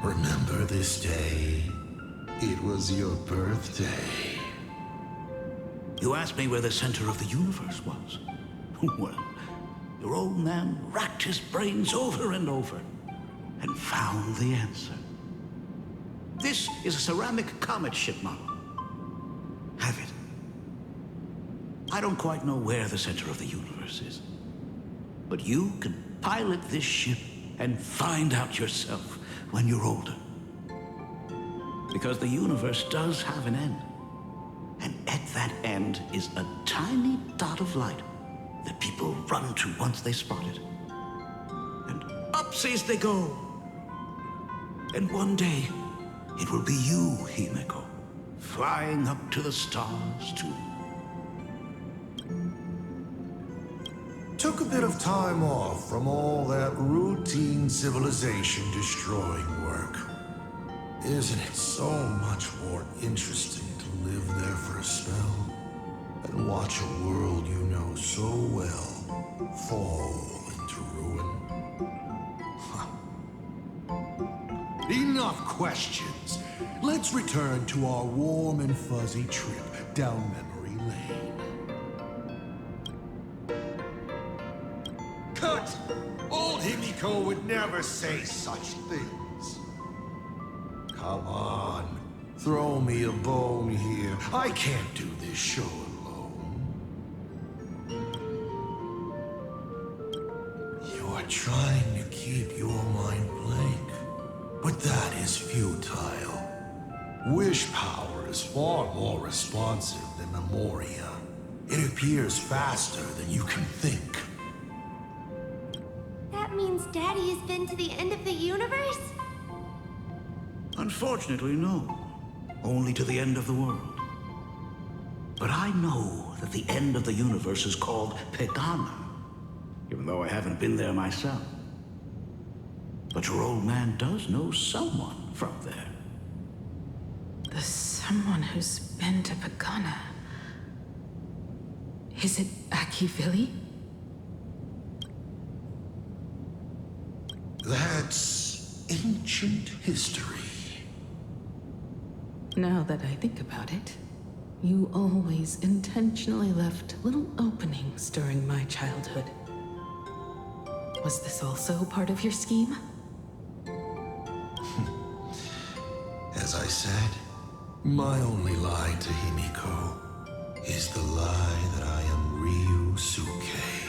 Remember this day? It was your birthday. You asked me where the center of the universe was. Well, your old man racked his brains over and over and found the answer. This is a ceramic comet ship model. Have it. I don't quite know where the center of the universe is, but you can pilot this ship and find out yourself when you're older. Because the universe does have an end. And at that end is a tiny dot of light that people run to once they spot it. And upsies they go. And one day, it will be you, Himeko, flying up to the stars too. Took a bit of time off from all that routine civilization-destroying work. Isn't it so much more interesting to live there for a spell and watch a world you know so well fall into ruin? Enough questions. Let's return to our warm and fuzzy trip down memory lane. Cut! Old Himeko would never say such things. Come on, throw me a bone here. I can't do this show alone. You're trying to keep your mind blank, but that is futile. Wish power is far more responsive than memoria. It appears faster than you can think. That means Daddy has been to the end of the universe? Unfortunately, no. Only to the end of the world. But I know that the end of the universe is called Pegana, even though I haven't been there myself. But your old man does know someone from there. The someone who's been to Pagana. Is it Akivili? That's ancient history. Now that I think about it, you always intentionally left little openings during my childhood. Was this also part of your scheme? As I said, my only lie to Himeko is the lie that I am Ryusuke.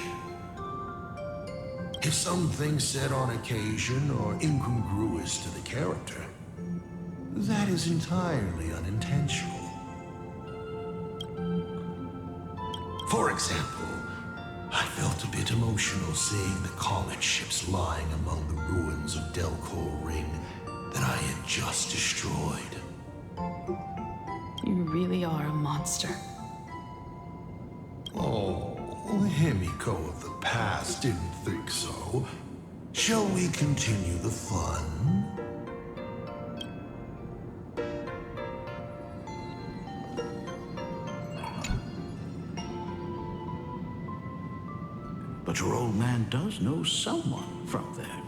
If something said on occasion or incongruous to the character, that is entirely unintentional. For example, I felt a bit emotional seeing the comet ships lying among the ruins of Delcor Ring that I had just destroyed. You really are a monster. Oh, Himeko of the past didn't think so. Shall we continue the fun? But your old man does know someone from there.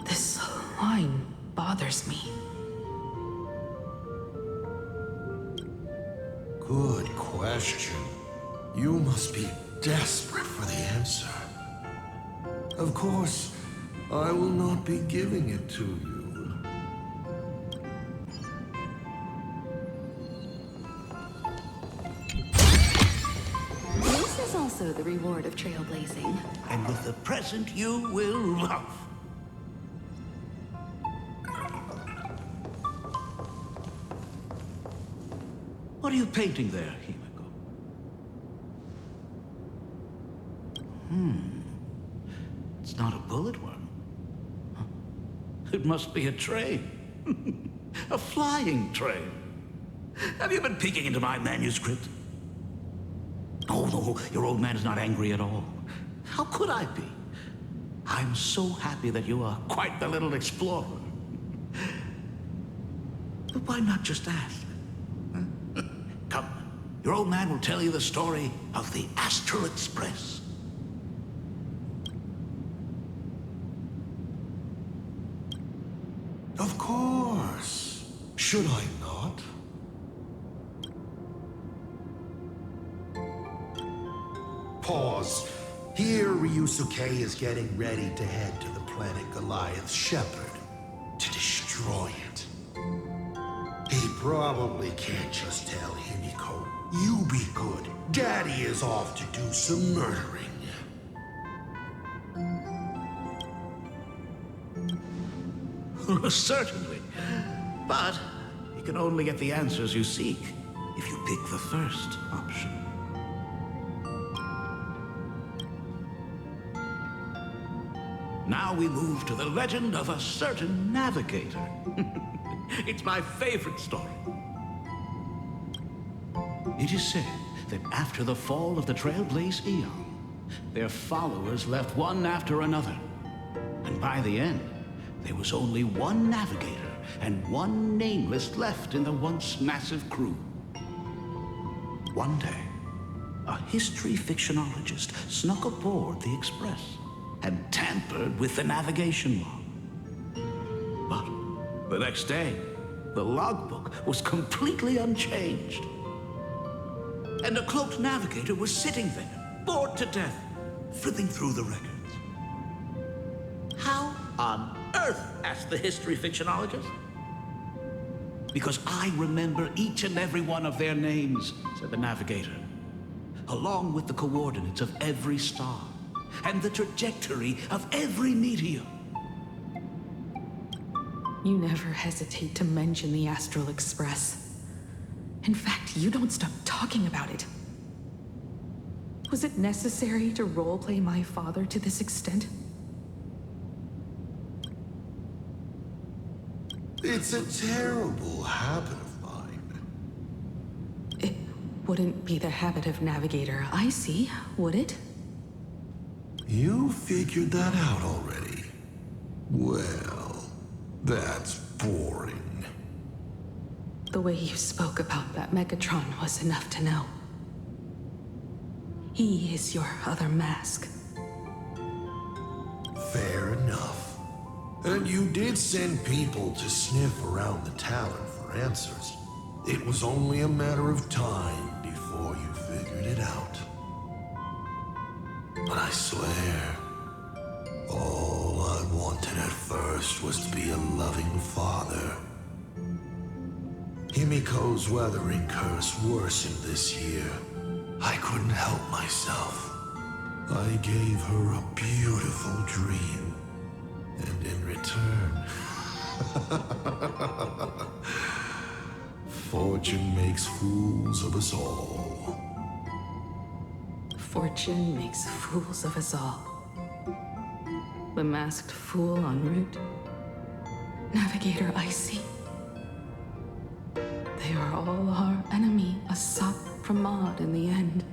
This line bothers me. Good question. You must be desperate for the answer. Of course, I will not be giving it to you. This is also the reward of trailblazing. And with the present you will love. What are you painting there, Himeko? It's not a bullet worm. It must be a train. A flying train. Have you been peeking into my manuscript? Oh, no, your old man is not angry at all. How could I be? I'm so happy that you are quite the little explorer. But why not just ask? Come, your old man will tell you the story of the Astral Express. Of course. Should I not? Pause. Here, Ryusuke is getting ready to head to the planet Goliath's Shepherd to destroy it. He probably can't just tell Himeko, "You be good. Daddy is off to do some murdering." Certainly. But you can only get the answers you seek if you pick the first option. Now we move to the legend of a certain navigator. It's my favorite story. It is said that after the fall of the Trailblaze Eon, their followers left one after another. And by the end, there was only one navigator and one nameless left in the once massive crew. One day, a history fictionologist snuck aboard the Express and tampered with the navigation log. But the next day, the logbook was completely unchanged. And a cloaked navigator was sitting there, bored to death, flipping through the records. How on earth? Asked the history fictionologist. Because I remember each and every one of their names, said the navigator, along with the coordinates of every star and the trajectory of every meteor. You never hesitate to mention the Astral Express. In fact, you don't stop talking about it. Was it necessary to roleplay my father to this extent? It's a terrible habit of mine. It wouldn't be the habit of Navigator I see, would it? You figured that out already? Well, that's boring. The way you spoke about that Megatron was enough to know. He is your other mask. Fair enough. And you did send people to sniff around the Talon for answers. It was only a matter of time before you figured it out. But I swear, all I wanted at first was to be a loving father. Himiko's weathering curse worsened this year. I couldn't help myself. I gave her a beautiful dream. And in return, fortune makes fools of us all. Fortune makes fools of us all. The masked fool en route. Navigator Icy. They are all our enemy, a sop from Maud in the end.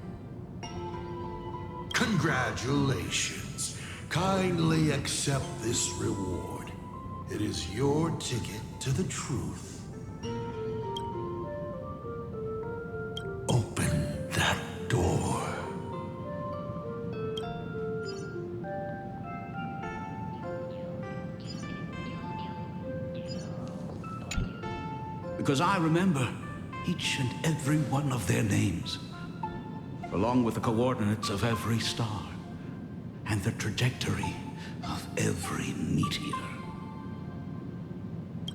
Congratulations. Kindly accept this reward. It is your ticket to the truth. Open that door. Because I remember each and every one of their names, along with the coordinates of every star and the trajectory of every meteor.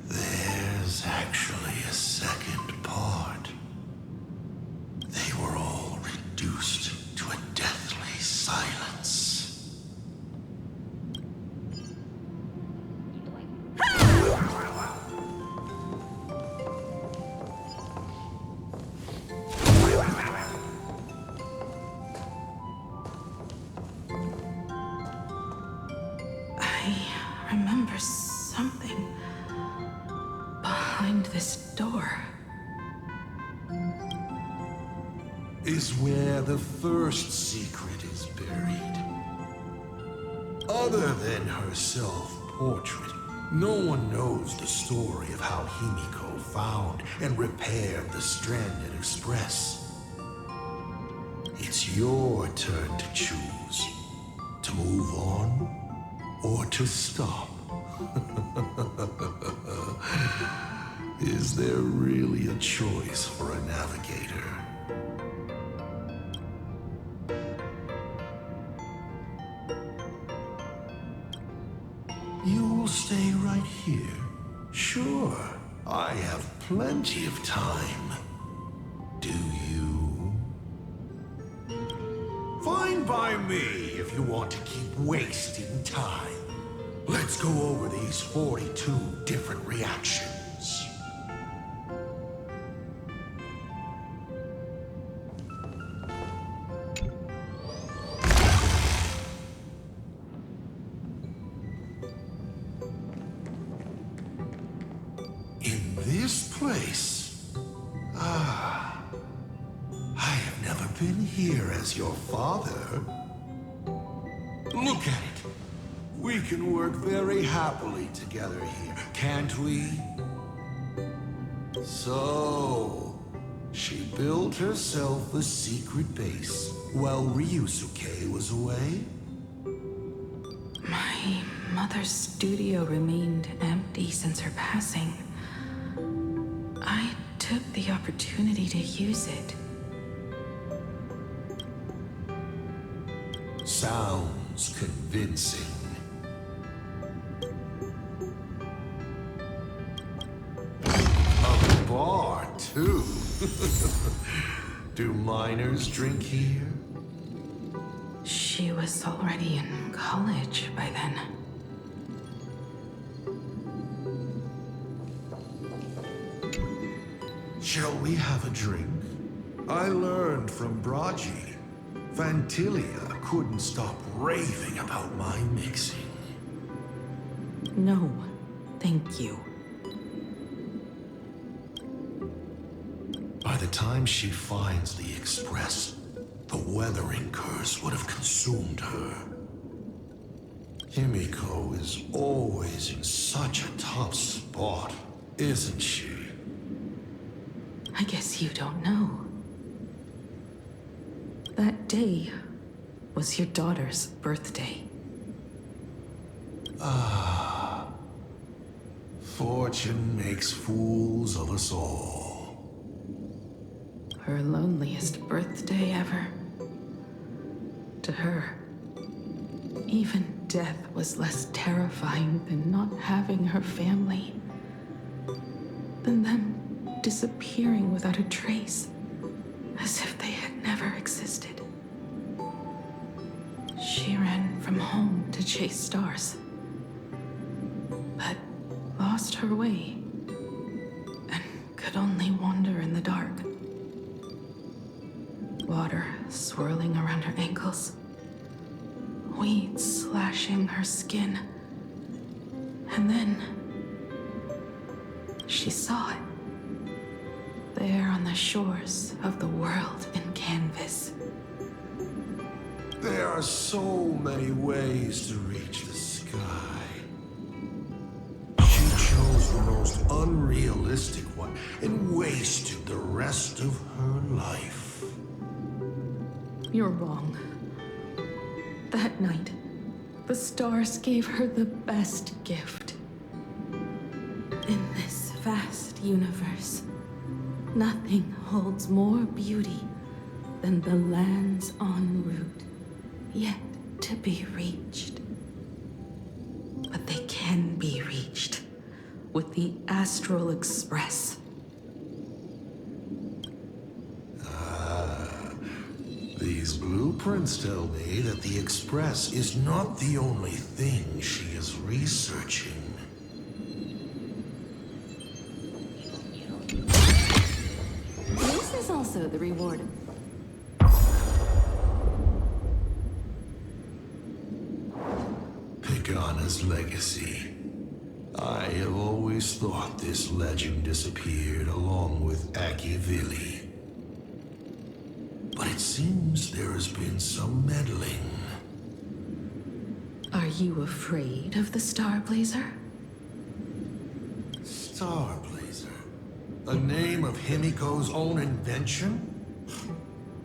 There's actually a second part. They were all reduced to a deathly silence. I remember something behind this door. Is where the first secret is buried. Other than her self-portrait, no one knows the story of how Himeko found and repaired the stranded Express. It's your turn to choose. To move on or to stop. Is there really a choice for a navigator? You'll stay right here? Sure, I have plenty of time. Do you? Fine by me if you want to keep wasting time. Let's go over these 42 different reactions. In this place? I have never been here as your father. Look at it. We can work very happily together here, can't we? So, she built herself a secret base while Ryusuke was away? My mother's studio remained empty since her passing. I took the opportunity to use it. Sounds convincing. A bar, too. Do minors drink here? She was already in college by then. Shall we have a drink? I learned from Braji. Vantilia couldn't stop raving about my mixing. No, thank you. By the time she finds the Express, the weathering curse would have consumed her. Himeko is always in such a tough spot, isn't she? I guess you don't know. That day was your daughter's birthday. Fortune makes fools of us all. Her loneliest birthday ever. To her, even death was less terrifying than not having her family. Than them disappearing without a trace, as if they had never existed. She ran from home to chase stars, but lost her way and could only wander in the dark. Water swirling around her ankles, weeds slashing her skin, and then she saw it. There on the shores of the world in canvas. There are so many ways to reach the sky. She chose the most unrealistic one and wasted the rest of her life. You're wrong. That night, the stars gave her the best gift. In this vast universe, nothing holds more beauty than the lands en route, yet to be reached. But they can be reached with the Astral Express. These blueprints tell me that the Express is not the only thing she is researching. This is also the reward. Pagana's legacy. I have always thought this legend disappeared along with Akivili. But it seems there has been some meddling. Are you afraid of the Starblazer? Starblazer? A name of Himeko's own invention?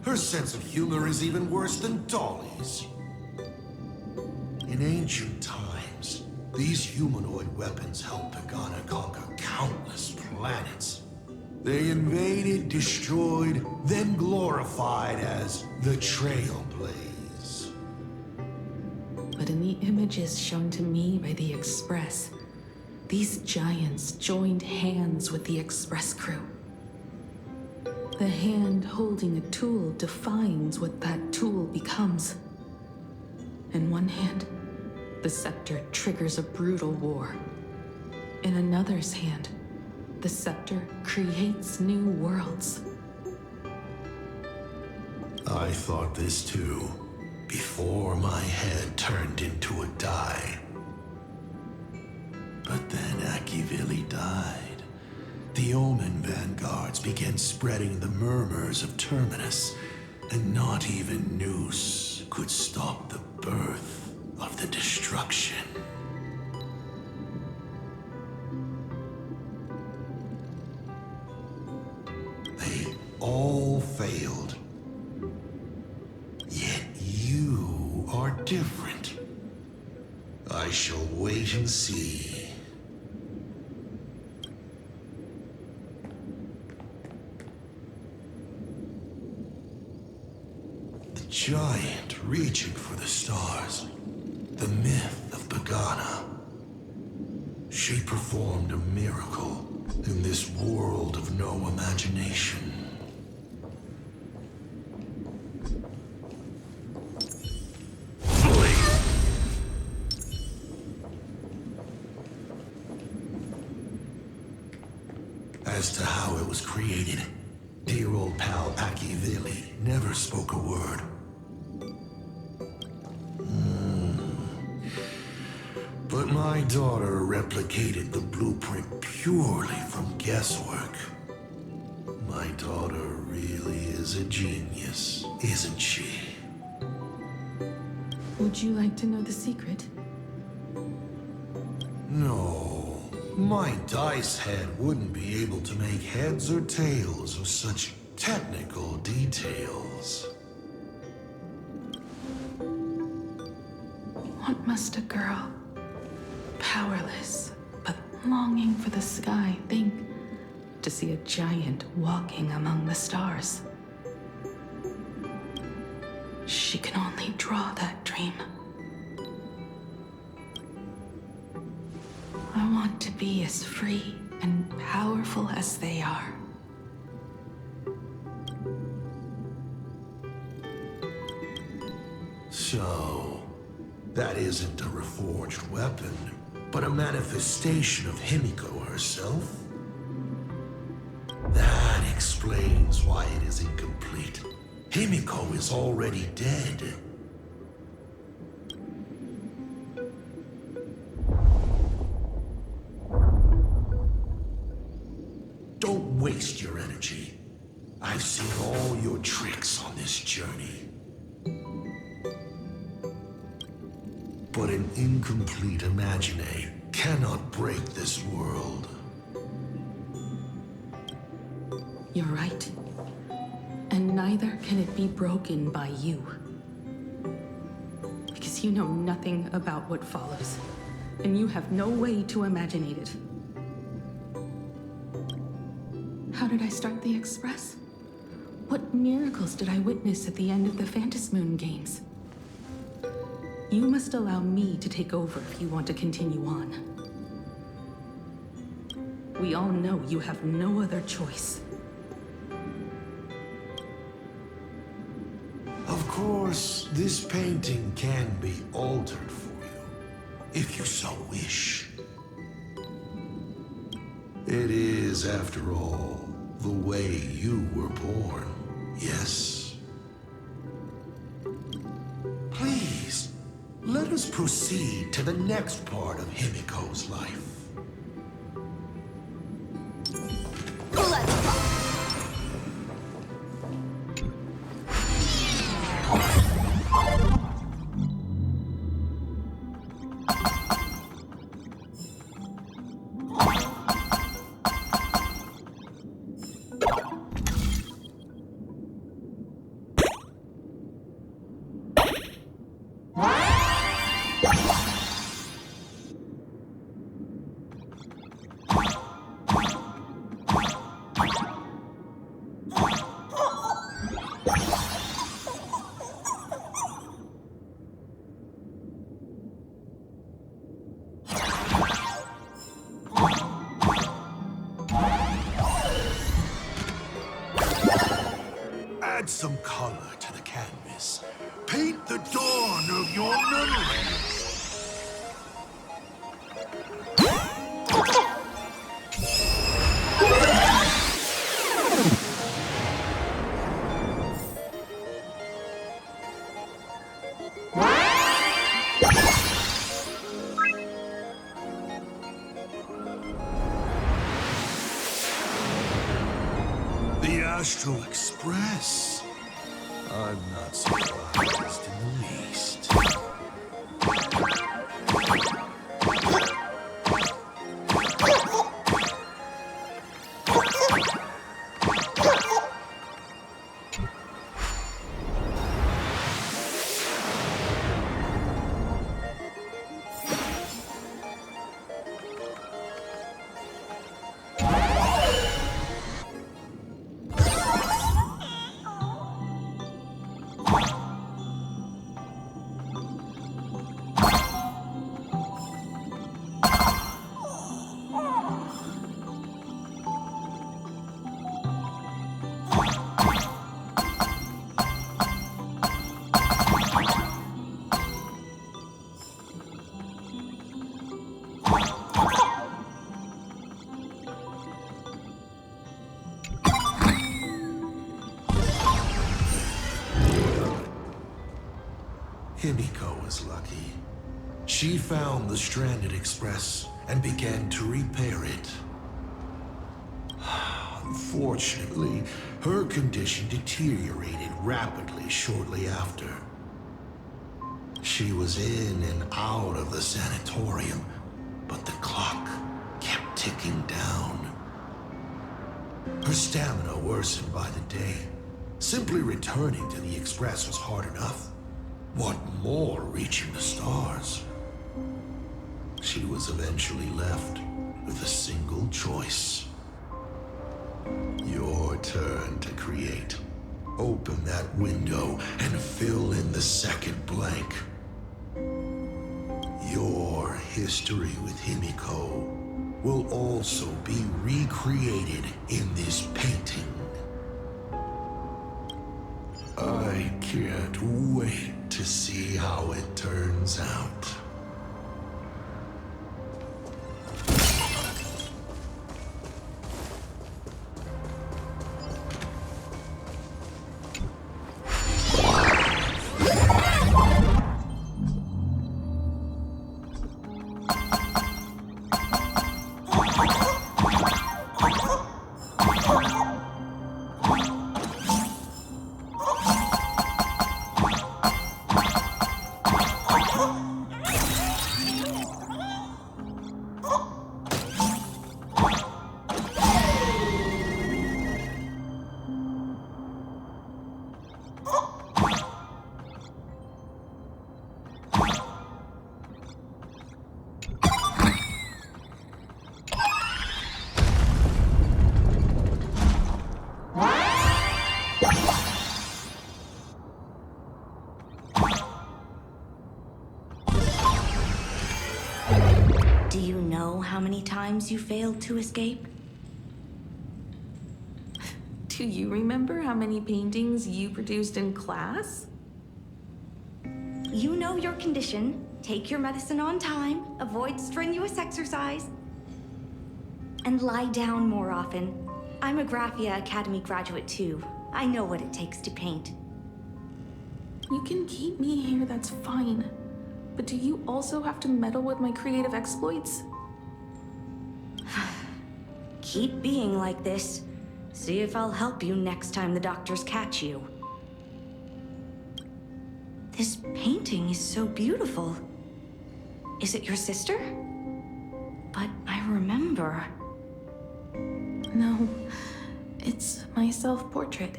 Her sense of humor is even worse than Dolly's. In ancient times, These humanoid weapons helped Pagana conquer countless planets. They invaded, destroyed, then glorified as the Trailblaze. But in the images shown to me by the Express, these giants joined hands with the Express crew. The hand holding a tool defines what that tool becomes. In one hand, the scepter triggers a brutal war. In another's hand, the scepter creates new worlds. I thought this too, before my head turned into a die. But then Akivili died. The Omen vanguards began spreading the murmurs of Terminus, and not even Noose could stop the birth of the destruction. They all failed. Yet you are different. I shall wait and see. Giant reaching for the stars. The myth of Pagana. She performed a miracle in this world of no imagination. As to how it was created, dear old pal Akivili never spoke a word. But my daughter replicated the blueprint purely from guesswork. My daughter really is a genius, isn't she? Would you like to know the secret? No, my dice head wouldn't be able to make heads or tails of such technical details. What must a girl, powerless but longing for the sky, think to see a giant walking among the stars? She can only draw that dream. I want to be as free and powerful as they are. So, that isn't a reforged weapon, but a manifestation of Himeko herself? That explains why it is incomplete. Himeko is already dead. Don't waste your energy. I've seen all your tricks on this journey. But an incomplete imagine cannot break this world. You're right. And neither can it be broken by you. Because you know nothing about what follows, and you have no way to imagine it. How did I start the Express? What miracles did I witness at the end of the Phantasmoon games? You must allow me to take over if you want to continue on. We all know you have no other choice. Of course, this painting can be altered for you, if you so wish. It is, after all, the way you were born, yes? Please, let us proceed to the next part of Himeko's life. Add some color to the canvas. Paint the dawn of your memories. The Astral Express. I'm not surprised in the least. Himeko was lucky. She found the stranded express and began to repair it. Unfortunately, her condition deteriorated rapidly shortly after. She was in and out of the sanatorium, but the clock kept ticking down. Her stamina worsened by the day. Simply returning to the express was hard enough. What more reaching the stars? She was eventually left with a single choice. Your turn to create. Open that window and fill in the second blank. Your history with Himeko will also be recreated in this painting. I can't wait to see how it turns out. Do you know how many times you failed to escape? Do you remember how many paintings you produced in class? You know your condition. Take your medicine on time, avoid strenuous exercise, and lie down more often. I'm a Graphia Academy graduate too. I know what it takes to paint. You can keep me here, that's fine. But do you also have to meddle with my creative exploits? Keep being like this. See if I'll help you next time the doctors catch you. This painting is so beautiful. Is it your sister? But I remember. No, it's my self-portrait.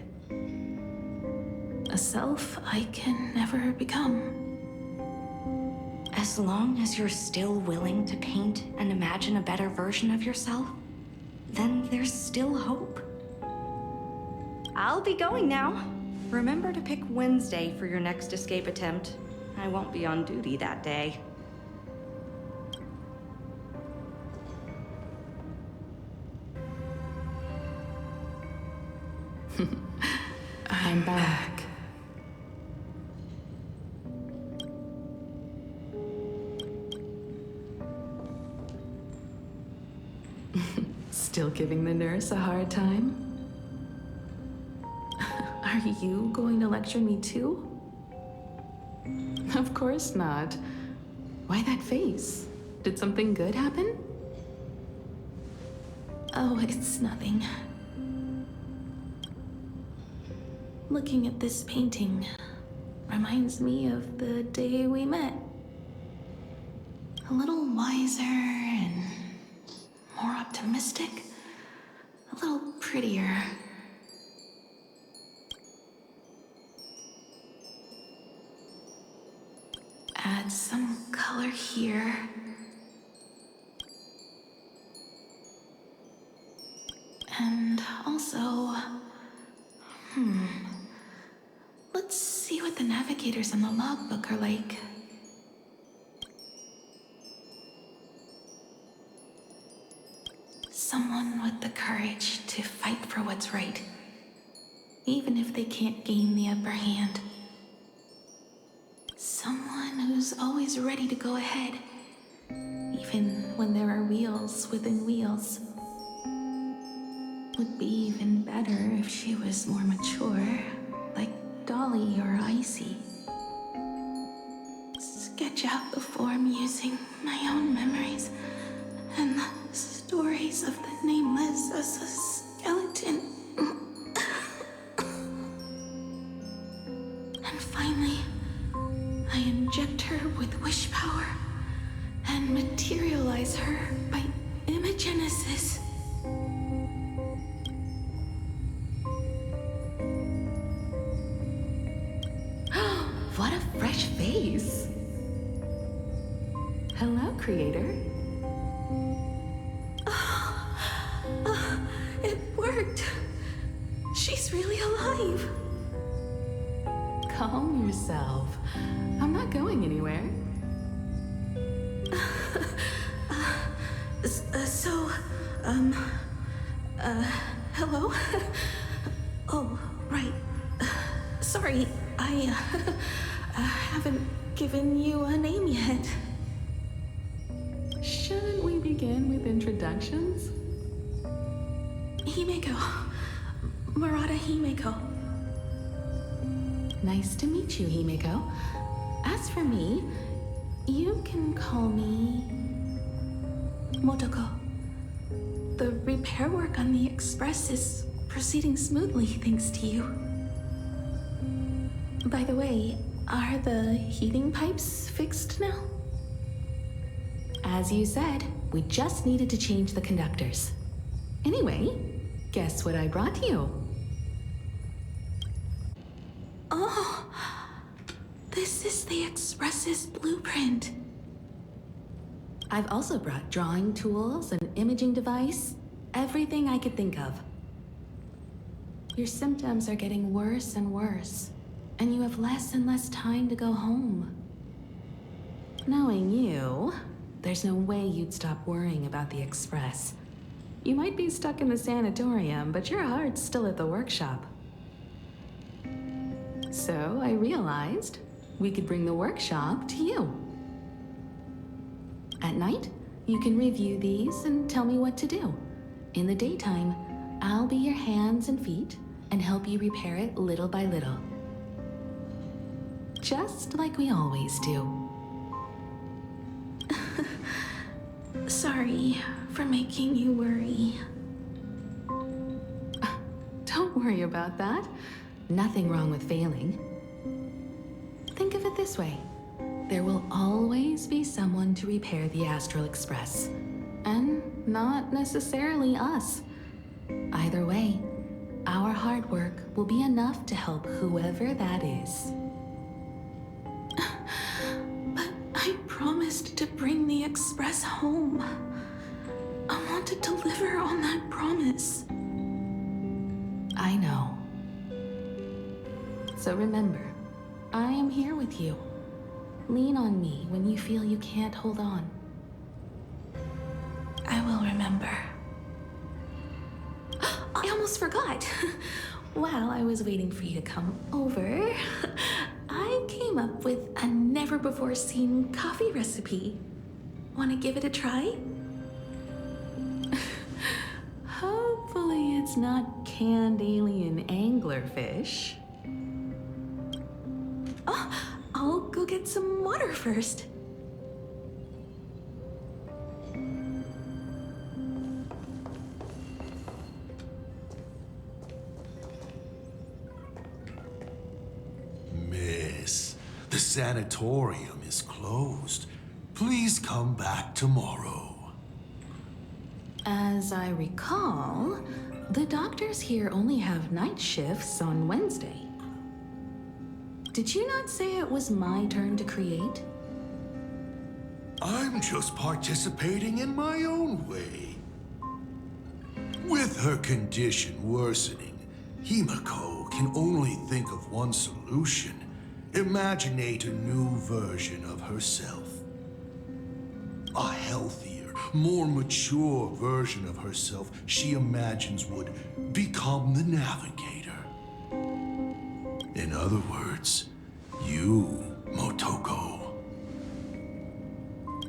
A self I can never become. As long as you're still willing to paint and imagine a better version of yourself, then there's still hope. I'll be going now. Remember to pick Wednesday for your next escape attempt. I won't be on duty that day. I'm back. Still giving the nurse a hard time? Are you going to lecture me too? Of course not. Why that face? Did something good happen? Oh, it's nothing. Looking at this painting reminds me of the day we met. A little wiser and more optimistic. A little prettier. Add some color here. And also, let's see what the navigators in the logbook are like. Someone with the courage to fight for what's right, even if they can't gain the upper hand. Someone who's always ready to go ahead, even when there are wheels within wheels. Would be even better if she was more mature, like Dolly or Icy. Sketch out the form using my own memories and the stories of the nameless as a skeleton. And finally, I inject her with wish power and materialize her by imagenesis. What a fresh face! Hello, creator. It worked. She's really alive. Calm yourself. I'm not going anywhere. Hello? Oh, right. Sorry, I haven't given you a name yet. Shouldn't we begin with introductions? Himeko. Murata Himeko. Nice to meet you, Himeko. As for me, you can call me Motoko. The repair work on the Express is proceeding smoothly thanks to you. By the way, are the heating pipes fixed now? As you said, we just needed to change the conductors. Anyway, guess what I brought you? Oh, this is the Express's blueprint. I've also brought drawing tools, an imaging device, everything I could think of. Your symptoms are getting worse and worse, and you have less and less time to go home. Knowing you, there's no way you'd stop worrying about the Express. You might be stuck in the sanatorium, but your heart's still at the workshop. So I realized we could bring the workshop to you. At night, you can review these and tell me what to do. In the daytime, I'll be your hands and feet and help you repair it little by little. Just like we always do. Sorry for making you worry. Don't worry about that. Nothing wrong with failing. Think of it this way. There will always be someone to repair the Astral Express. And not necessarily us. Either way, our hard work will be enough to help whoever that is. But I promised to bring the Express home. I want to deliver on that promise. I know. So remember, I am here with you. Lean on me when you feel you can't hold on. I will remember. I almost forgot. while I was waiting for you to come over, I came up with a never-before-seen coffee recipe. Want to give it a try? Hopefully it's not canned alien anglerfish. Oh, I'll go get some water first. Miss, the sanatorium is closed. Please come back tomorrow. As I recall, the doctors here only have night shifts on Wednesday. Did you not say it was my turn to create? I'm just participating in my own way. With her condition worsening, Himeko can only think of one solution. Imaginate a new version of herself. A healthier, more mature version of herself she imagines would become the Navigator. In other words, you, Motoko.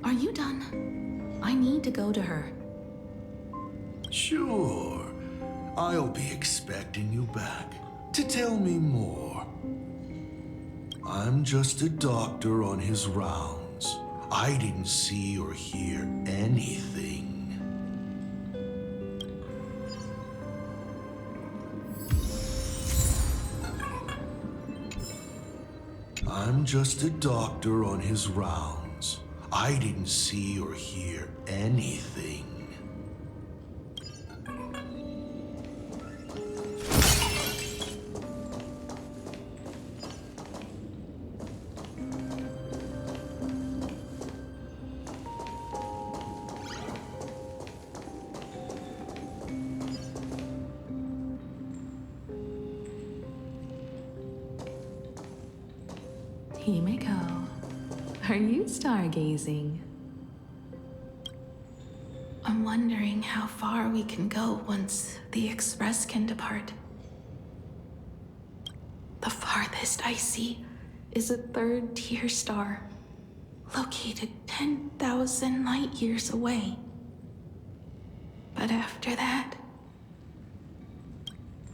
Are you done? I need to go to her. Sure. I'll be expecting you back to tell me more. I'm just a doctor on his rounds. I didn't see or hear anything. I'm just a doctor on his rounds. I didn't see or hear anything. Himeko, are you stargazing? I'm wondering how far we can go once the Express can depart. The farthest I see is a third-tier star, located 10,000 light years away. But after that...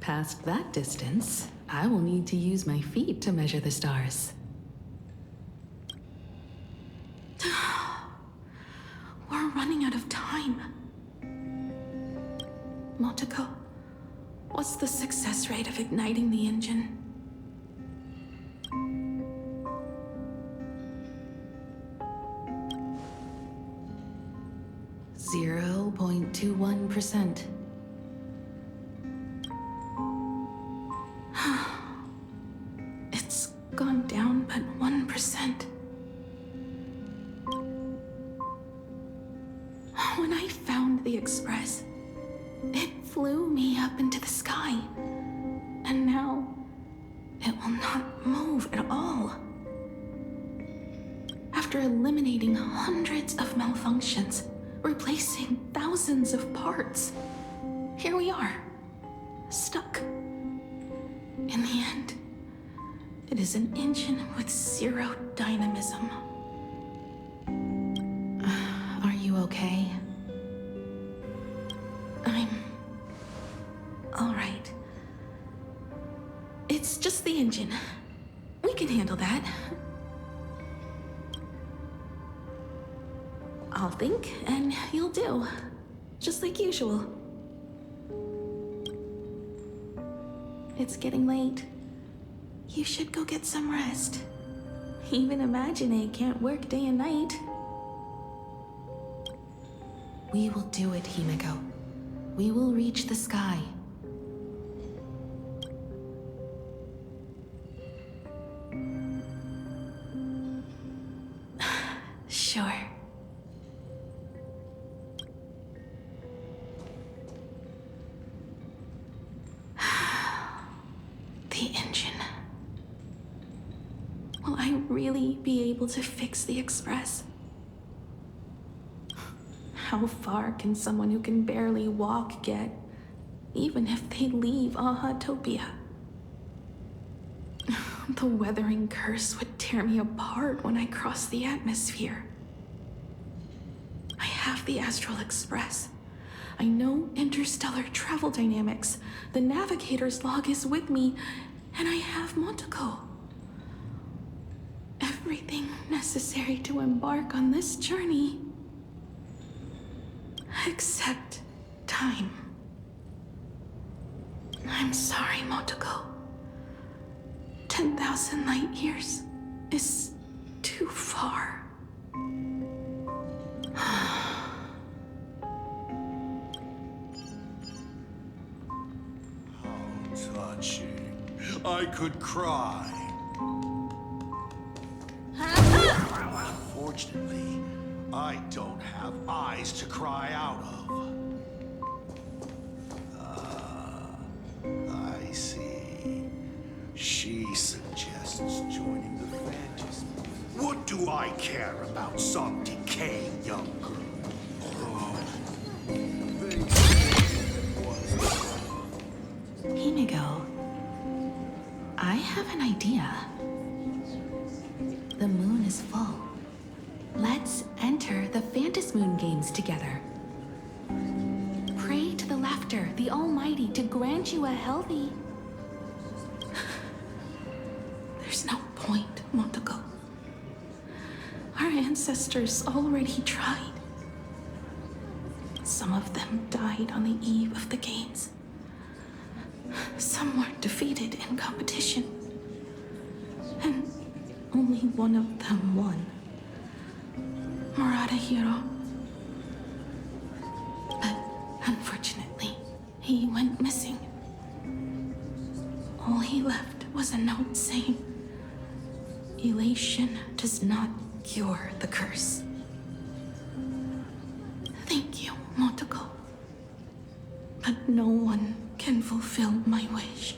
Past that distance, I will need to use my feet to measure the stars. We're running out of time. Motoko, what's the success rate of igniting the engine? .21%. It's gone down but 1%. When I found the Express, it flew me up into the sky. And now, it will not move at all. After eliminating hundreds of malfunctions, replacing thousands of parts, here we are, stuck. In the end, it is an engine with zero dynamism. Are you okay? I'm... all right. It's just the engine. We can handle that. I'll think, and you'll do. Just like usual. It's getting late. You should go get some rest. Even Imagine can't work day and night. We will do it, Himeko. We will reach the sky. Sure. The engine. Will I really be able to fix the Express? How far can someone who can barely walk get, even if they leave Ahatopia? The weathering curse would tear me apart when I crossed the atmosphere. I have the Astral Express. I know interstellar travel dynamics. The navigator's log is with me, and I have Monteko. Everything necessary to embark on this journey. Except time. I'm sorry, Monteko. 10,000 light years is too far. Touching. I could cry. Unfortunately, I don't have eyes to cry out of. I see. She suggests joining the fantasy. What do I care about some decaying young girl? Himeko, I have an idea. The moon is full. Let's enter the Phantasmoon games together. Pray to the laughter, the Almighty, to grant you a healthy... There's no point, Monteko. Our ancestors already tried. Some of them died on the eve of the games. Some were defeated in competition. And only one of them won. Hiro. But unfortunately, he went missing. All he left was a note saying, "Elation does not cure the curse." Thank you, Monteko. But no one can fulfill my wish.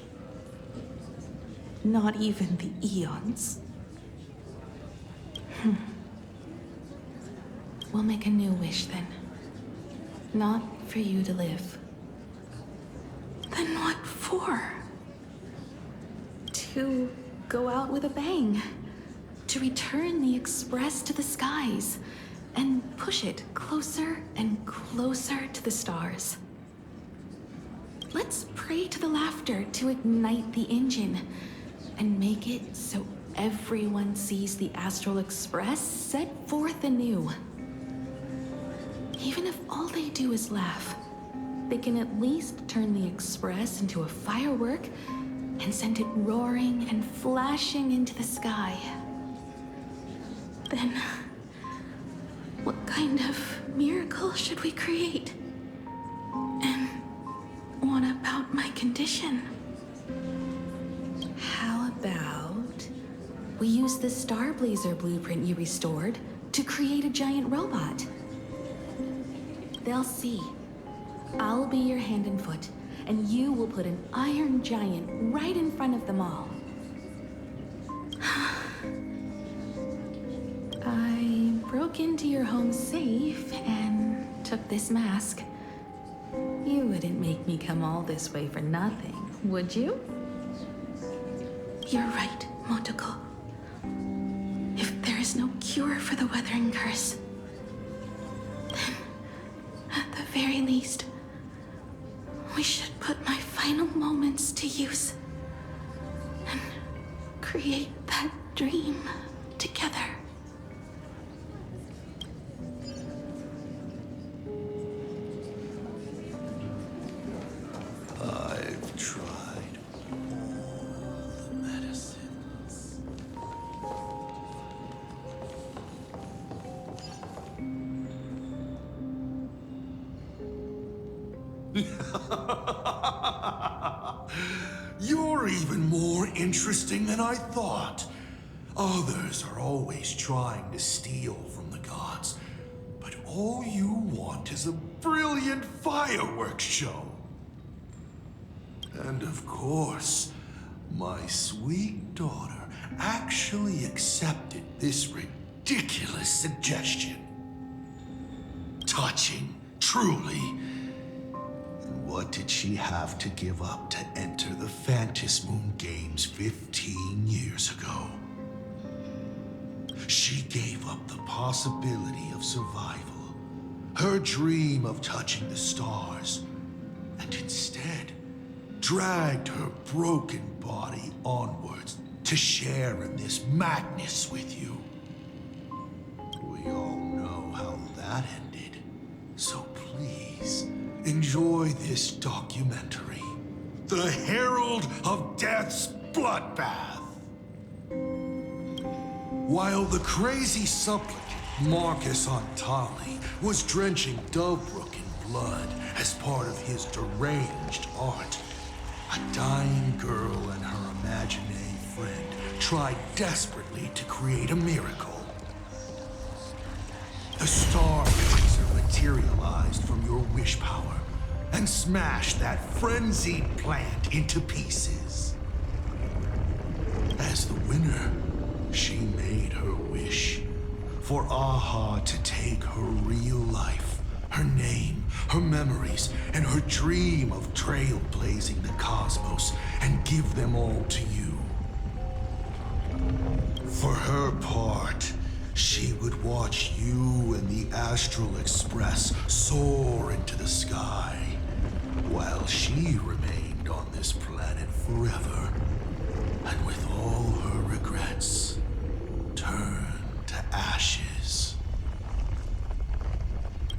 Not even the eons. We'll make a new wish then. Not for you to live. Then what for? To go out with a bang. To return the Express to the skies. And push it closer and closer to the stars. Let's pray to the laughter to ignite the engine. And make it so everyone sees the Astral Express set forth anew. Even if all they do is laugh, they can at least turn the Express into a firework and send it roaring and flashing into the sky. Then, what kind of miracle should we create? And what about my condition? How about we use the Starblazer blueprint you restored to create a giant robot? They'll see. I'll be your hand and foot, and you will put an iron giant right in front of them all. I broke into your home safe and took this mask. You wouldn't make me come all this way for nothing, would you? You're right, Monteko. If there is no cure for the weathering curse, then, at the very least, we should put my final moments to use and create that dream together. I've tried all the medicines. You're even more interesting than I thought. Others are always trying to steal from the gods, but all you want is a brilliant fireworks show. And of course, my sweet daughter actually accepted this ridiculous suggestion. Touching, truly. And What did she have to give up to enter the Phantasmoon Games 15 years ago? She gave up the possibility of survival, her dream of touching the stars, and instead dragged her broken body onwards to share in this madness with you. We all know how that ended, so please enjoy this documentary, The Herald of Death's Bloodbath. While the crazy supplicant Marcus Antali was drenching Dovebrook in blood as part of his deranged art, a dying girl and her imaginary friend tried desperately to create a miracle. The Star Blazer materialized from your wish power and smashed that frenzied plant into pieces. As the winner, she made her wish for Aha to take her real life, her name, her memories, and her dream of trailblazing the cosmos and give them all to you. For her part, she would watch you and the Astral Express soar into the sky, while she remained on this planet forever, and with all her regrets, turned to ashes.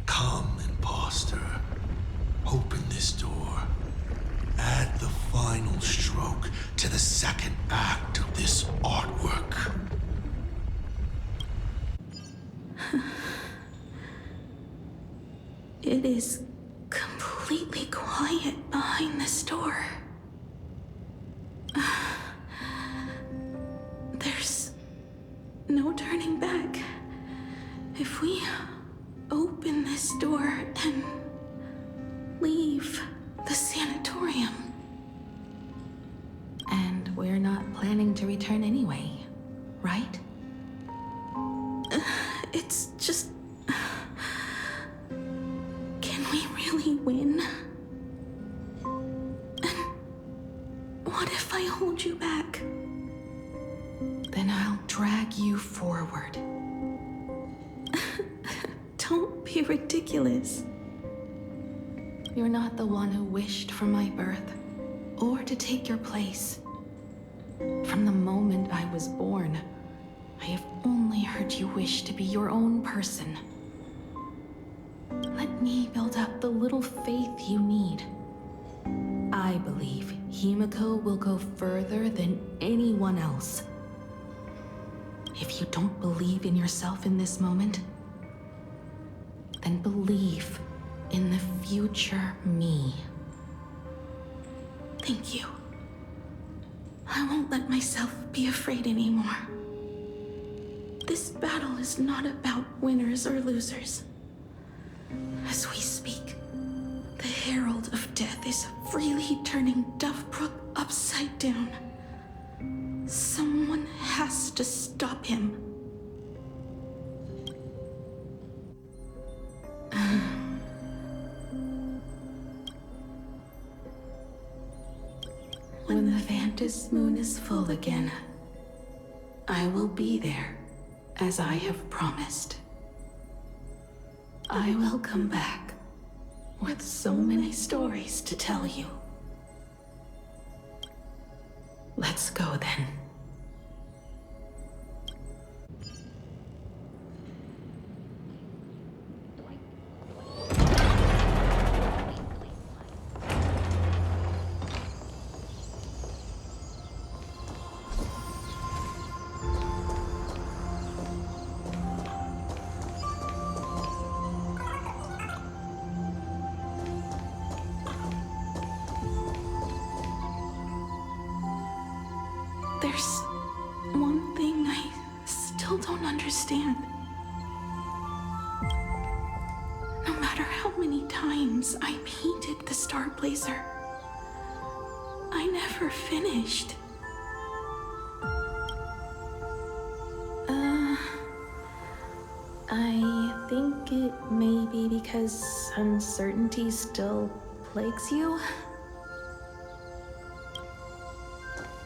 Come, imposter. Open this door. Add the final stroke to the second act of this artwork. It is completely quiet behind this door. There's no turning back. If we open this door and leave the sanatorium. And we're not planning to return anyway, right? It's just... Can we really win? And what if I hold you back? Then I'll drag you forward. Don't be ridiculous. You're not the one who wished for my birth, or to take your place. From the moment I was born, I have only heard you wish to be your own person. Let me build up the little faith you need. I believe Himeko will go further than anyone else. If you don't believe in yourself in this moment, then believe in the future me. Thank you. I won't let myself be afraid anymore. This battle is not about winners or losers. As we speak, the Herald of Death is freely turning Dovebrook upside down. Someone has to stop him. When the Phantasmoon is full again, I will be there, as I have promised. I will come back with so many stories to tell you. Let's go then. There's one thing I still don't understand. No matter how many times I painted the Star Blazer, I never finished. I think it may be because uncertainty still plagues you?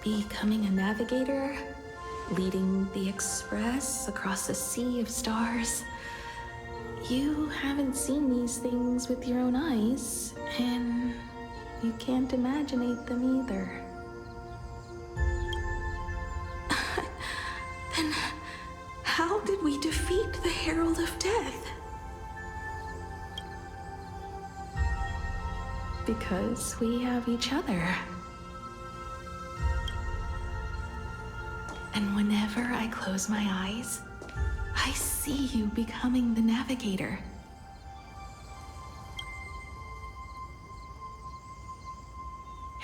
Becoming a navigator? Leading the Express across a sea of stars? You haven't seen these things with your own eyes, and you can't imaginate them either. Then how did we defeat the Herald of Death? Because we have each other. And whenever I close my eyes, I see you becoming the navigator.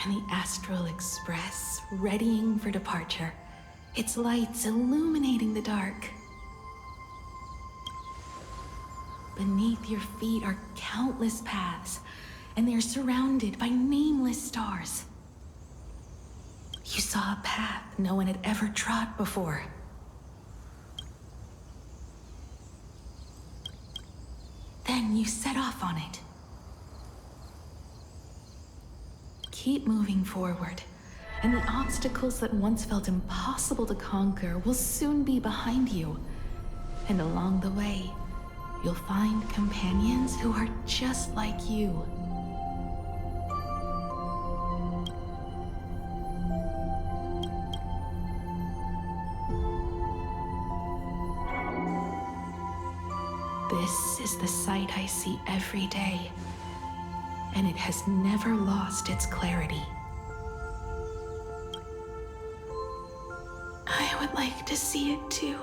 And the Astral Express readying for departure, its lights illuminating the dark. Beneath your feet are countless paths, and they're surrounded by nameless stars. You saw a path no one had ever trod before. Then you set off on it. Keep moving forward, and the obstacles that once felt impossible to conquer will soon be behind you. And along the way, you'll find companions who are just like you. This is the sight I see every day, and it has never lost its clarity. I would like to see it too.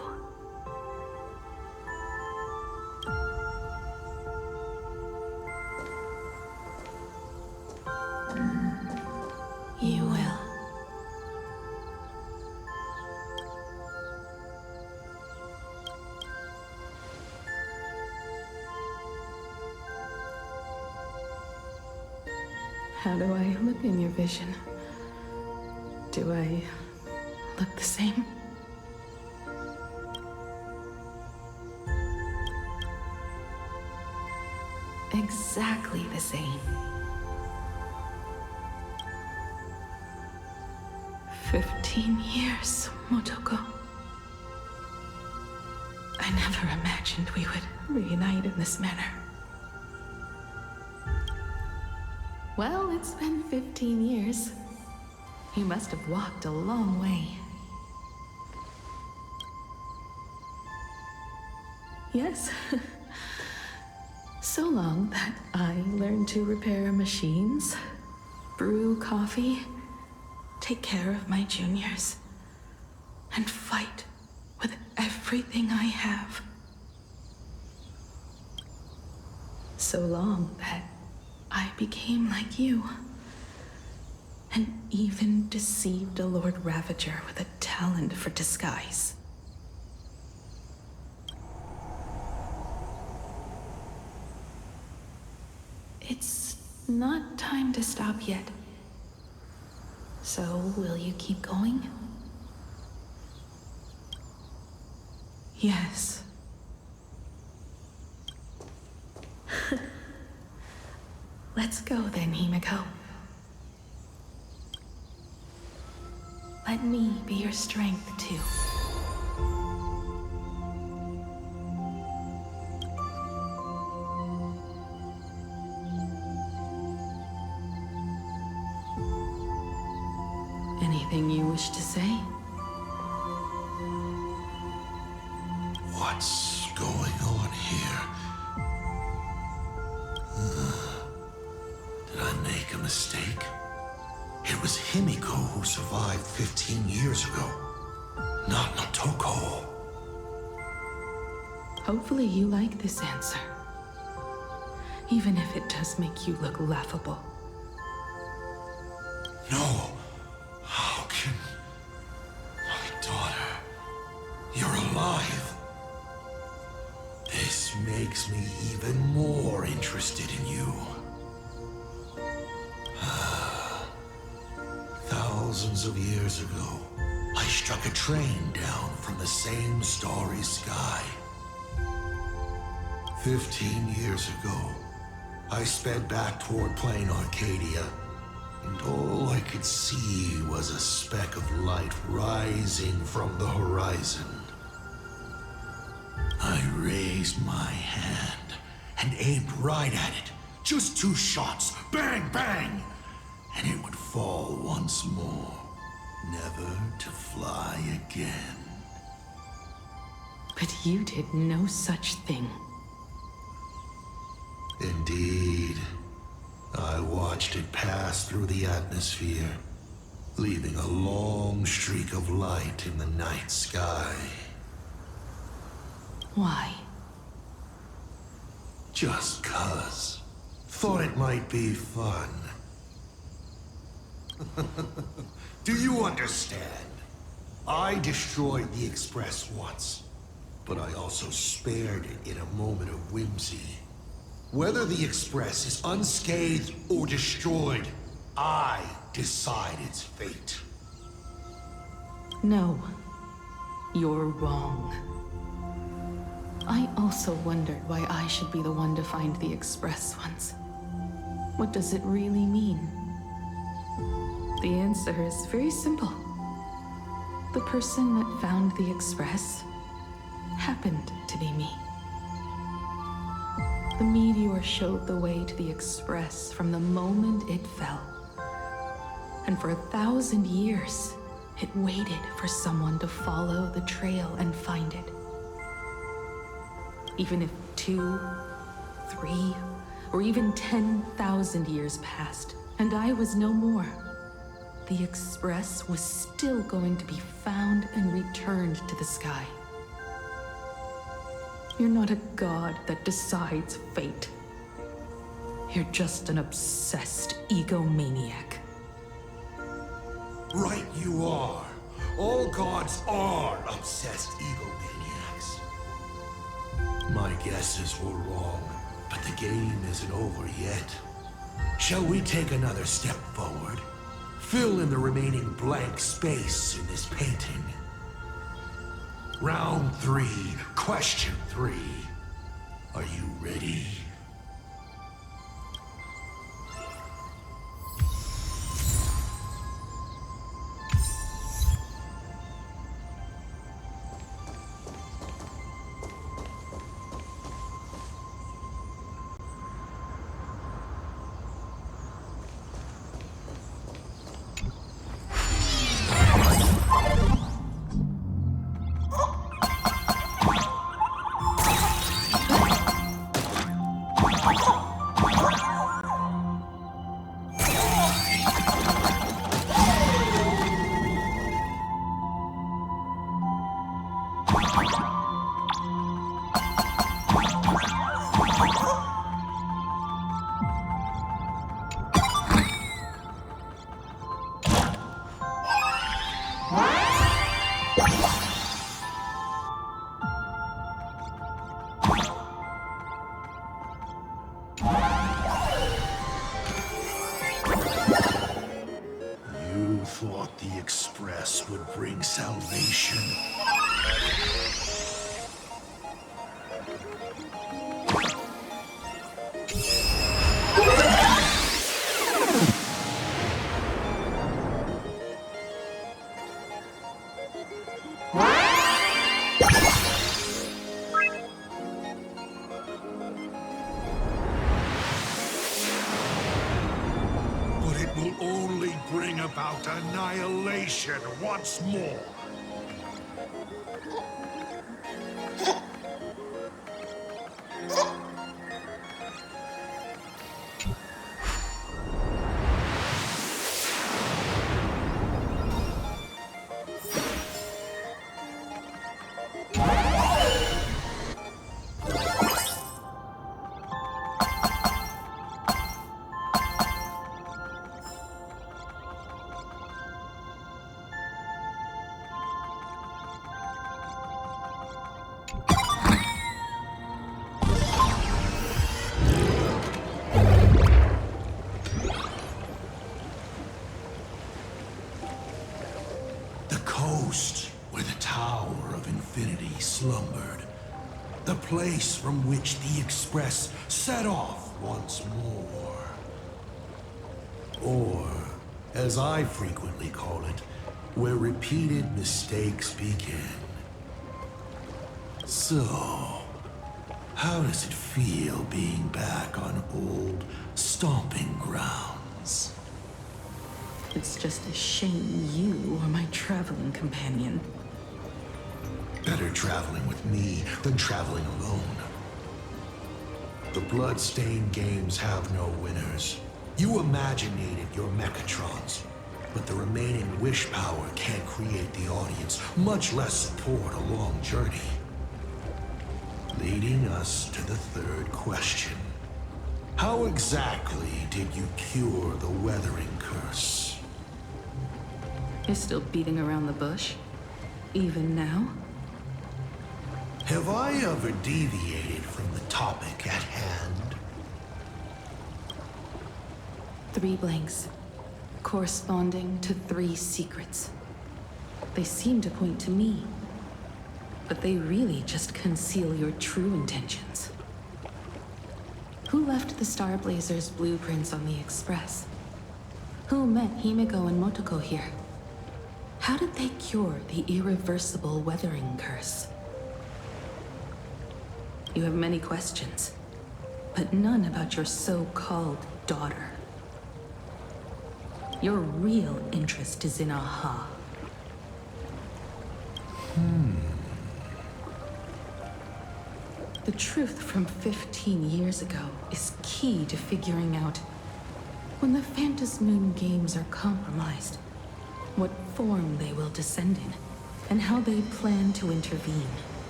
You will. How do I look in your vision? Do I look the same? Exactly the same. 15 years, Motoko. I never imagined we would reunite in this manner. Well, it's been 15 years. You must have walked a long way. Yes. So long that I learned to repair machines, brew coffee, take care of my juniors, and fight with everything I have. So long that I became like you, and even deceived a Lord Ravager with a talent for disguise. It's not time to stop yet. So, will you keep going? Yes. Let's go then, Himeko. Let me be your strength, too. Anything you wish to say? What's going on here? Did I make a mistake? It was Himeko who survived 15 years ago, not Motoko. Hopefully you like this answer. Even if it does make you look laughable. No. How can... My daughter... You're alive. This makes me even more interested in you. Thousands of years ago, I struck a train down from the same starry sky. 15 years ago, I sped back toward Plain Arcadia, and all I could see was a speck of light rising from the horizon. I raised my hand and aimed right at it. Just 2 shots, bang, bang, and it would fall once more, never to fly again. But you did no such thing. Indeed. I watched it pass through the atmosphere, leaving a long streak of light in the night sky. Why? Just 'cause. Thought it might be fun. Do you understand? I destroyed the Express once, but I also spared it in a moment of whimsy. Whether the Express is unscathed or destroyed, I decide its fate. No. You're wrong. I also wondered why I should be the one to find the Express once. What does it really mean? The answer is very simple. The person that found the Express happened to be me. The meteor showed the way to the Express from the moment it fell. And for 1,000 years, it waited for someone to follow the trail and find it. Even if 2, 3, or even 10,000 years passed, and I was no more, the Express was still going to be found and returned to the sky. You're not a god that decides fate. You're just an obsessed egomaniac. Right you are. All gods are obsessed egomaniacs. My guesses were wrong, but the game isn't over yet. Shall we take another step forward? Fill in the remaining blank space in this painting. Round 3, question 3. Are you ready? You thought the Express would bring salvation. But it will only bring about annihilation once more. Where the Tower of Infinity slumbered. The place from which the Express set off once more. Or, as I frequently call it, where repeated mistakes begin. So, how does it feel being back on old stomping grounds? It's just a shame you are my traveling companion. Better traveling with me than traveling alone. The blood-stained games have no winners. You imaginated your Mechatrons, but the remaining wish power can't create the audience, much less support a long journey. Leading us to the third question. How exactly did you cure the weathering curse? You're still beating around the bush? Even now? Have I ever deviated from the topic at hand? 3 blanks, corresponding to 3 secrets. They seem to point to me, but they really just conceal your true intentions. Who left the Starblazers' blueprints on the Express? Who met Himeko and Motoko here? How did they cure the irreversible weathering curse? You have many questions, but none about your so-called daughter. Your real interest is in Aha. The truth from 15 years ago is key to figuring out when the Phantasmoon games are compromised, what form they will descend in, and how they plan to intervene.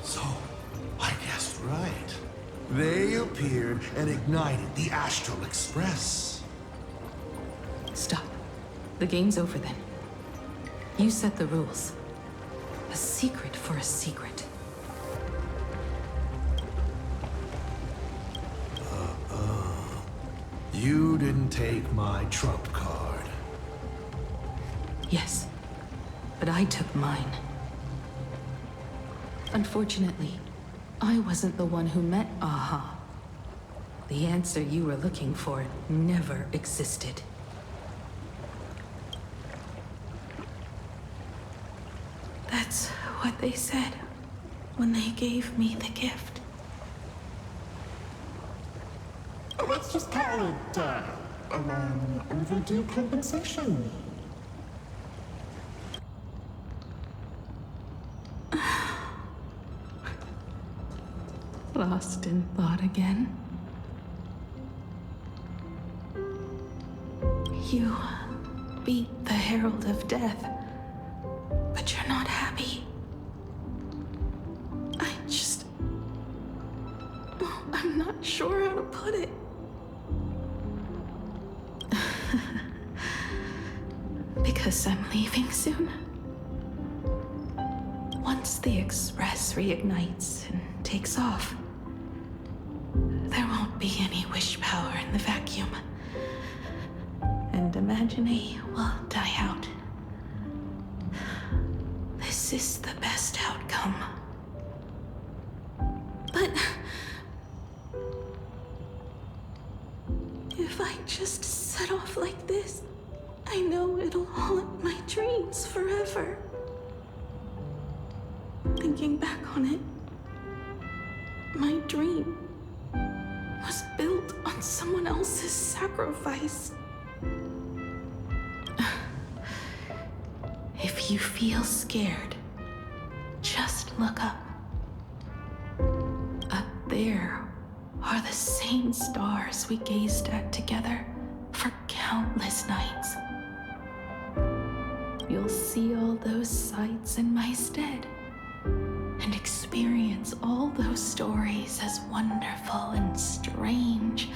So, I guessed right. They appeared and ignited the Astral Express. Stop. The game's over then. You set the rules. A secret for a secret. You didn't take my trump card. Yes, but I took mine. Unfortunately, I wasn't the one who met Aha. The answer you were looking for never existed. That's what they said when they gave me the gift. Let's just call it, overdue compensation. Lost in thought again? You beat the Herald of Death, but you're not happy. I'm not sure how to put it. Because I'm leaving soon. Once the Express reignites and takes off, there won't be any wish power in the vacuum. And Imagine will die out. This is the best outcome. But if I just set off like this, I know it'll haunt my dreams forever. Thinking back on it, my dream was built on someone else's sacrifice. If you feel scared, just look up. Up there are the same stars we gazed at together for countless nights. You'll see all those sights in my stead and experience all those stories as wonderful and strange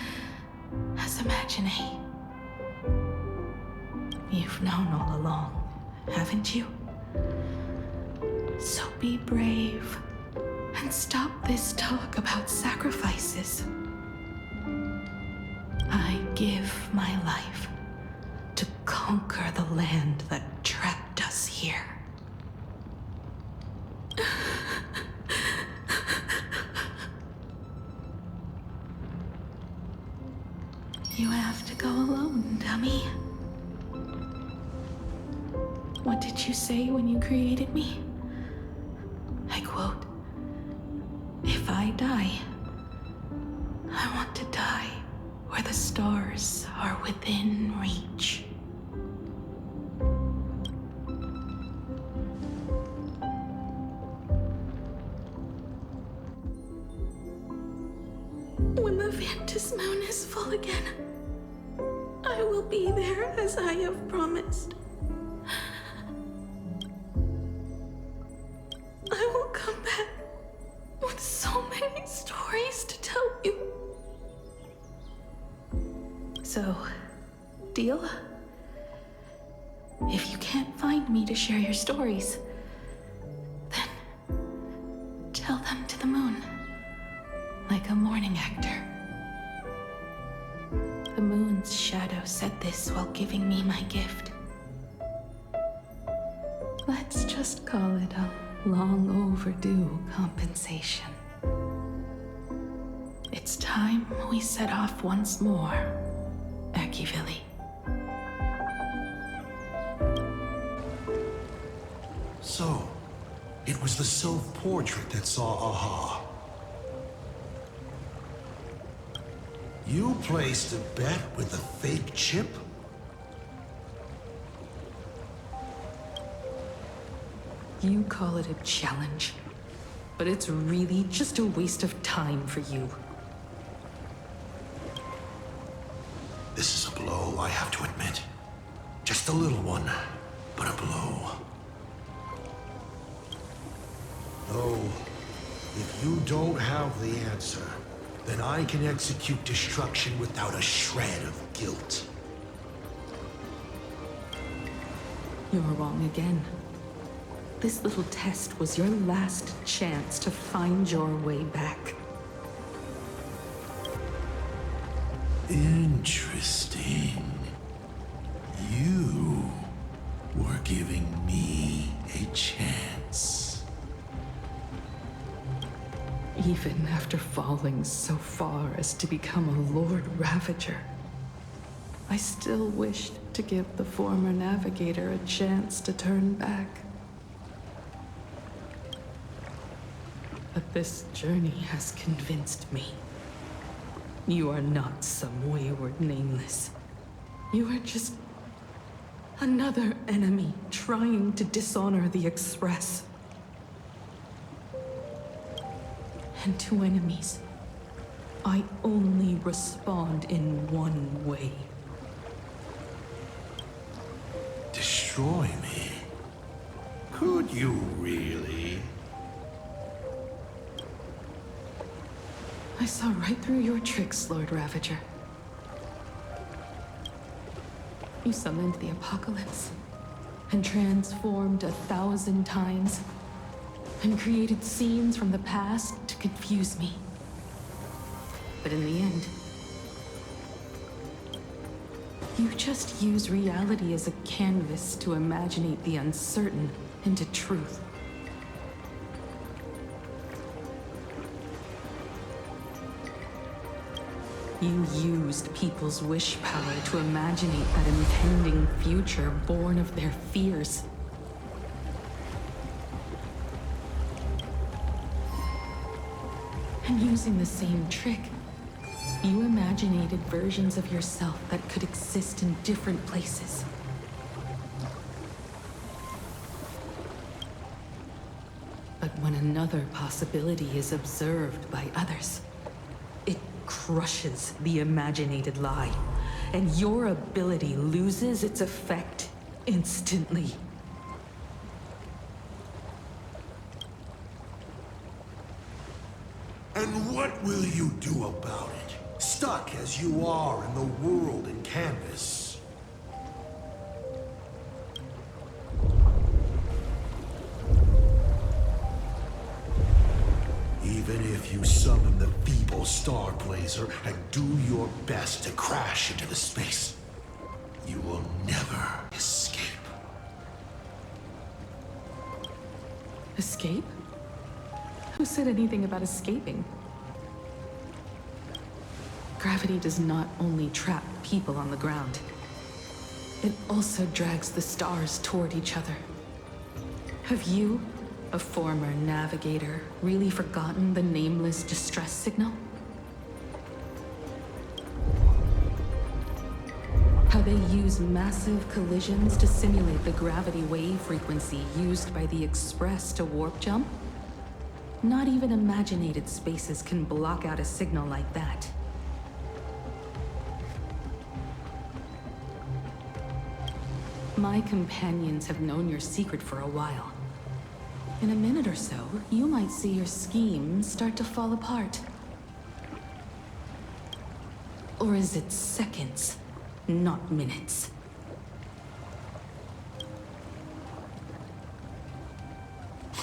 as Imagine. You've known all along, haven't you? So be brave and stop this talk about sacrifices. I give my life to conquer the land that trapped us here. You have to go alone, dummy. What did you say when you created me? I quote, "If I die, I want to die where the stars are within reach." When the Ventus moon is full again, I will be there as I have promised. I will come back with so many stories to tell you. So, deal? If you can't find me to share your stories, then tell them to the moon, like a morning actor. The moon's shadow said this while giving me my gift. Let's just call it a long overdue compensation. It's time we set off once more, Akivili. So, it was the self-portrait that saw Aha. You placed a bet with a fake chip? You call it a challenge, but it's really just a waste of time for you. This is a blow, I have to admit. Just a little one, but a blow. Oh, if you don't have the answer, then I can execute destruction without a shred of guilt. You're wrong again. This little test was your last chance to find your way back. Interesting. You were giving me a chance. Even after falling so far as to become a Lord Ravager, I still wished to give the former navigator a chance to turn back. But this journey has convinced me. You are not some wayward nameless. You are just another enemy trying to dishonor the Express. And to enemies, I only respond in one way. Destroy me? Could you really? I saw right through your tricks, Lord Ravager. You summoned the apocalypse, and transformed 1,000 times, and created scenes from the past to confuse me. But in the end, you just use reality as a canvas to imaginate the uncertain into truth. You used people's wish power to imaginate that impending future born of their fears. And using the same trick, you imaginated versions of yourself that could exist in different places. But when another possibility is observed by others, it crushes the imaginated lie, and your ability loses its effect instantly. And what will you do about it? Stuck as you are in the world in canvas. Even if you summon the feeble star blazer and do your best to crash into the space, you will never escape. Escape? Who said anything about escaping? Gravity does not only trap people on the ground, it also drags the stars toward each other. Have you, a former navigator, really forgotten the nameless distress signal? How they use massive collisions to simulate the gravity wave frequency used by the Express to warp jump? Not even imaginated spaces can block out a signal like that. My companions have known your secret for a while. In a minute or so, you might see your scheme start to fall apart. Or is it seconds, not minutes?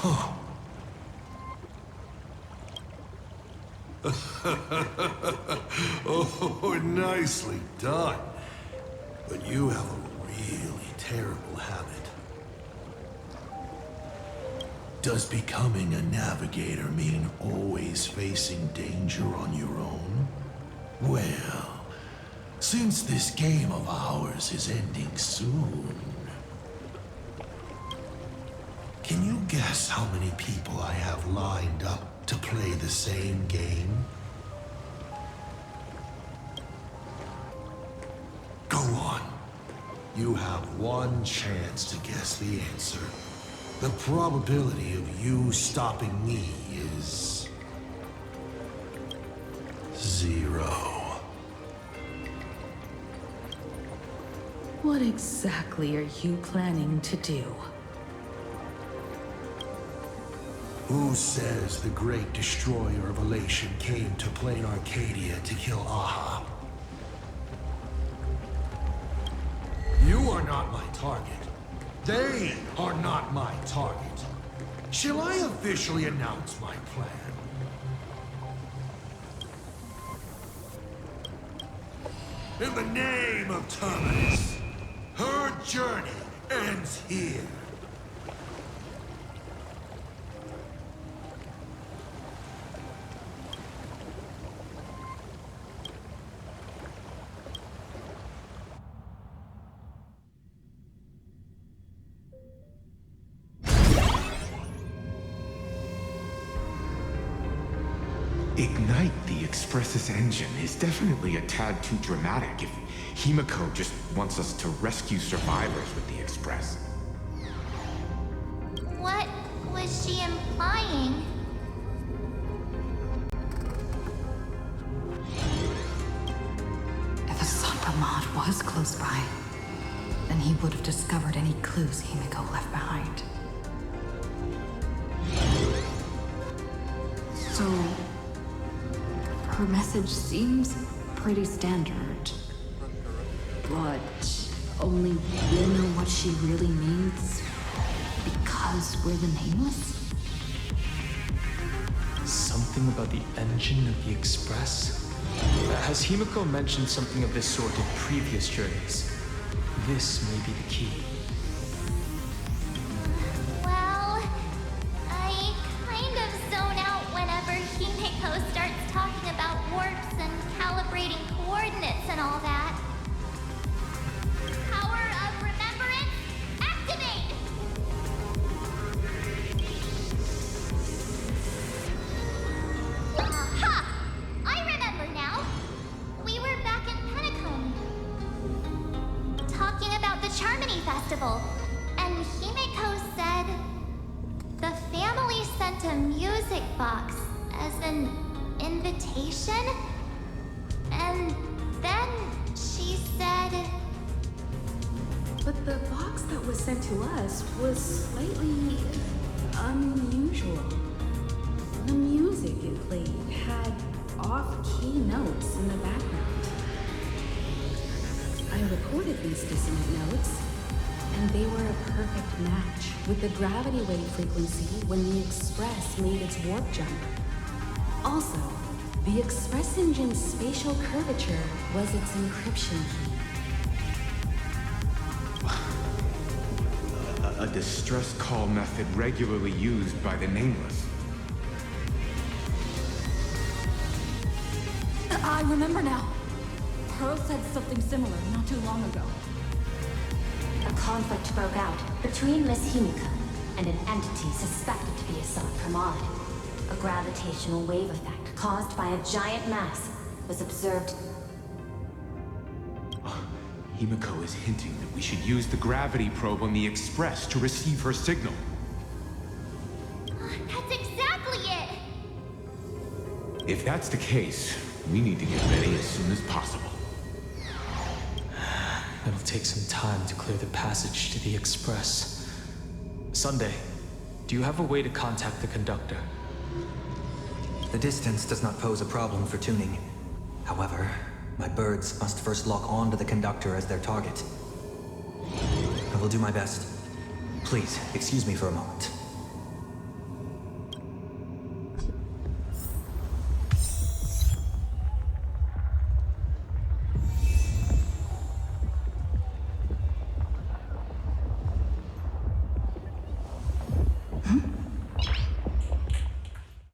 Oh, nicely done. But you have a really terrible habit. Does becoming a navigator mean always facing danger on your own? Well, since this game of ours is ending soon, can you guess how many people I have lined up to play the same game? Go on. You have one chance to guess the answer. The probability of you stopping me is 0. What exactly are you planning to do? Who says the great destroyer of Elation came to Plain Arcadia to kill Aha? You are not my target. They are not my target. Shall I officially announce my plan? In the name of Terminus, her journey ends here. Ignite the Express's engine is definitely a tad too dramatic if Himeko just wants us to rescue survivors with the Express. What was she implying? If a Sopra mod was close by, then he would have discovered any clues Himeko left behind. So, her message seems pretty standard, but only we know what she really means because we're the Nameless? Something about the engine of the Express? Has Himeko mentioned something of this sort in previous journeys? This may be the key. Well, I kind of zone out whenever Himeko starts talking about warps and calibrating coordinates and all that. Power of remembrance, activate! Aha! I remember now. We were back in Penacone, talking about the Charmony Festival, and Himeko said the family sent a music box as an invitation, and then she said... But the box that was sent to us was slightly unusual. The music it played had off-key notes in the background. I recorded these dissonant notes, and they were a perfect match with the gravity wave frequency when the Express made its warp jump. Also, the Express engine's spatial curvature was its encryption key. A distress call method regularly used by the Nameless. I remember now. Pearl said something similar not too long ago. A conflict broke out between Miss Himeko and an entity suspected to be a sub-Pramod. A gravitational wave effect caused by a giant mass was observed. Himeko is hinting that we should use the gravity probe on the Express to receive her signal. That's exactly it! If that's the case, we need to get ready as soon as possible. It'll take some time to clear the passage to the Express. Sunday, do you have a way to contact the conductor? The distance does not pose a problem for tuning. However, my birds must first lock on to the conductor as their target. I will do my best. Please, excuse me for a moment.